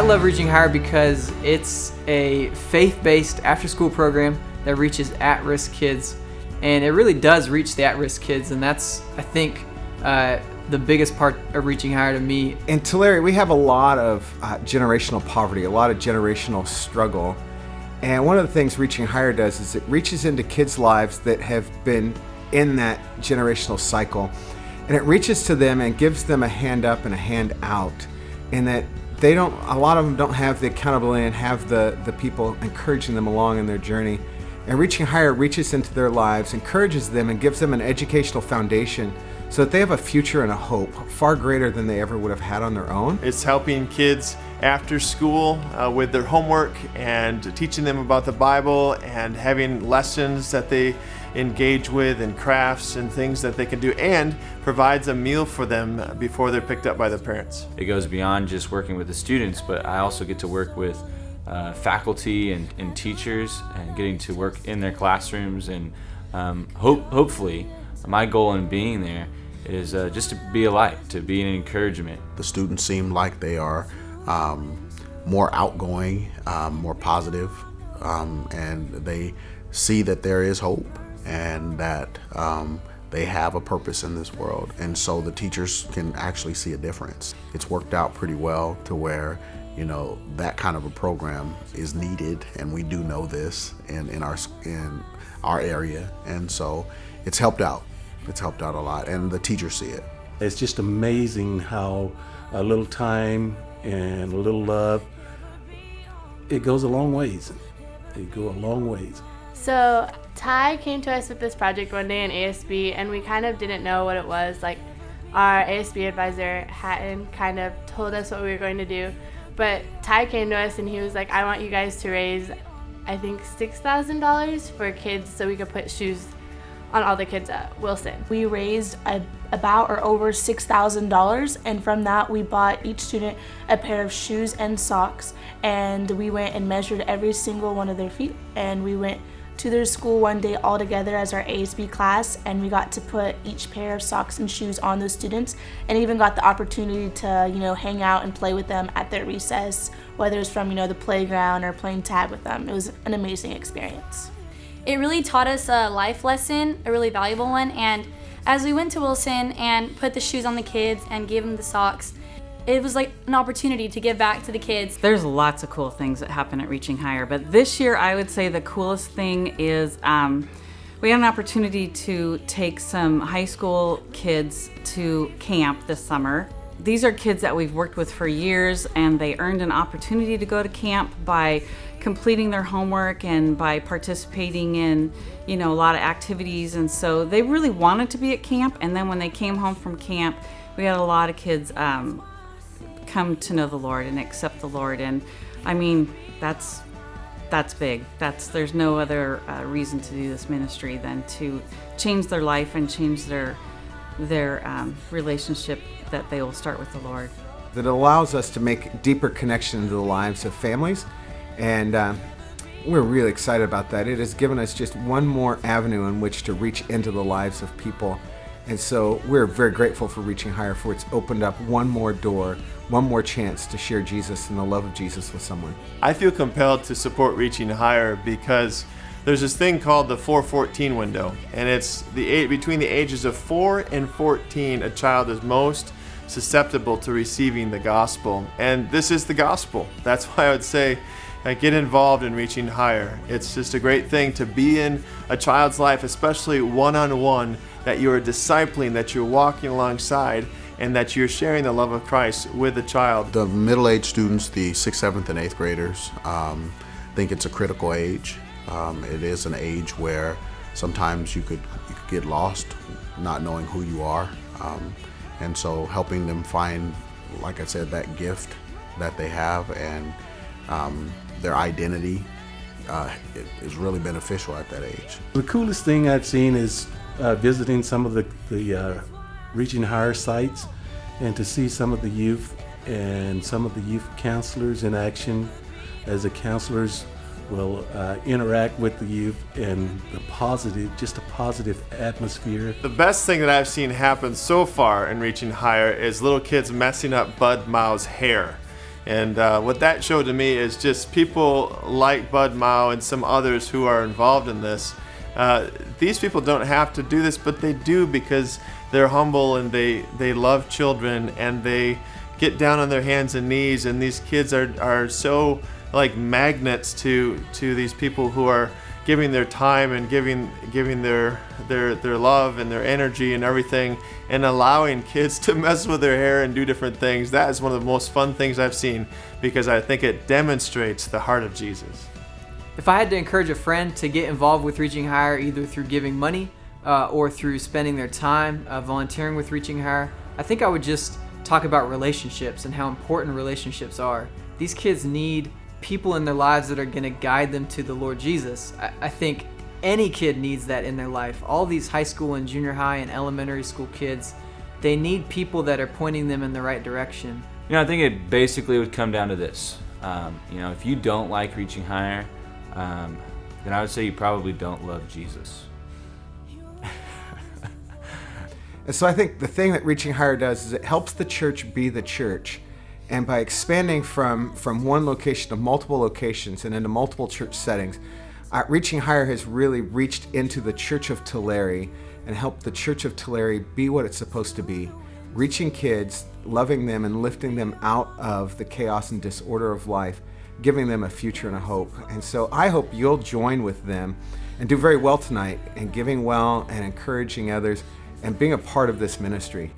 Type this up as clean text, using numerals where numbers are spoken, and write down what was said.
love Reaching Higher because it's a faith-based after-school program that reaches at-risk kids, and it really does reach the at-risk kids, and that's, I think, the biggest part of Reaching Higher to me. In Tulare, we have a lot of generational poverty, a lot of generational struggle, and one of the things Reaching Higher does is it reaches into kids' lives that have been in that generational cycle, and it reaches to them and gives them a hand up and a hand out, and that a lot of them don't have the accountability and have the people encouraging them along in their journey. And Reaching Higher reaches into their lives, encourages them, and gives them an educational foundation so that they have a future and a hope far greater than they ever would have had on their own. It's helping kids after school with their homework and teaching them about the Bible and having lessons that they engage with and crafts and things that they can do, and provides a meal for them before they're picked up by their parents. It goes beyond just working with the students, but I also get to work with faculty and teachers, and getting to work in their classrooms, and hopefully my goal in being there is just to be a light, to be an encouragement. The students seem like they are more outgoing, more positive, and they see that there is hope and that they have a purpose in this world. And so the teachers can actually see a difference. It's worked out pretty well to where, you know, that kind of a program is needed, and we do know this in our area, and so it's helped out. It's helped out a lot, and the teachers see it. It's just amazing how a little time and a little love, it goes a long ways. It goes a long ways. So Ty came to us with this project one day in ASB, and we kind of didn't know what it was. Like, our ASB advisor hadn't kind of told us what we were going to do, but Ty came to us and he was like, I want you guys to raise, I think, $6,000 for kids so we could put shoes on all the kids at Wilson. We raised about or over $6,000, and from that we bought each student a pair of shoes and socks, and we went and measured every single one of their feet, and we went to their school one day all together as our ASB class, and we got to put each pair of socks and shoes on those students, and even got the opportunity to, you know, hang out and play with them at their recess, whether it's from, you know, the playground or playing tag with them. It was an amazing experience. It really taught us a life lesson, a really valuable one, and as we went to Wilson and put the shoes on the kids and gave them the socks, it was like an opportunity to give back to the kids. There's lots of cool things that happen at Reaching Higher, but this year I would say the coolest thing is we had an opportunity to take some high school kids to camp this summer. These are kids that we've worked with for years, and they earned an opportunity to go to camp by completing their homework and by participating in, you know, a lot of activities. And so they really wanted to be at camp, and then when they came home from camp, we had a lot of kids come to know the Lord and accept the Lord. And I mean, that's big. There's no other reason to do this ministry than to change their life and change their relationship that they will start with the Lord. That allows us to make deeper connection into the lives of families, and we're really excited about that. It has given us just one more avenue in which to reach into the lives of people, and so we're very grateful for Reaching Higher, for it's opened up one more door, one more chance to share Jesus and the love of Jesus with someone. I feel compelled to support Reaching Higher because there's this thing called the 4-14 window, and it's between the ages of 4 and 14, a child is most susceptible to receiving the gospel, and this is the gospel. That's why I would say get involved in Reaching Higher. It's just a great thing to be in a child's life, especially one-on-one, that you're discipling, that you're walking alongside, and that you're sharing the love of Christ with the child. The middle-aged students, the 6th, 7th, and 8th graders, think it's a critical age. It is an age where sometimes you could get lost, not knowing who you are, and so helping them find, like I said, that gift that they have, and their identity is really beneficial at that age. The coolest thing I've seen is visiting some of the Reaching Higher sites, and to see some of the youth and some of the youth counselors in action as the counselors will interact with the youth in just a positive atmosphere. The best thing that I've seen happen so far in Reaching Higher is little kids messing up Bud Mao's hair. And what that showed to me is just people like Bud Mao and some others who are involved in this. These people don't have to do this, but they do because they're humble and they love children and they get down on their hands and knees. And these kids are so like magnets to these people who are giving their time and giving their love and their energy and everything, and allowing kids to mess with their hair and do different things. That is one of the most fun things I've seen, because I think it demonstrates the heart of Jesus. If I had to encourage a friend to get involved with Reaching Higher, either through giving money or through spending their time volunteering with Reaching Higher, I think I would just talk about relationships and how important relationships are. These kids need people in their lives that are going to guide them to the Lord Jesus. I think any kid needs that in their life. All these high school and junior high and elementary school kids, they need people that are pointing them in the right direction. I think it basically would come down to this. If you don't like Reaching Higher, then I would say you probably don't love Jesus. And so I think the thing that Reaching Higher does is it helps the church be the church. And by expanding from one location to multiple locations and into multiple church settings, Reaching Higher has really reached into the Church of Tulare and helped the Church of Tulare be what it's supposed to be, reaching kids, loving them, and lifting them out of the chaos and disorder of life, giving them a future and a hope. And so I hope you'll join with them and do very well tonight in giving well and encouraging others and being a part of this ministry.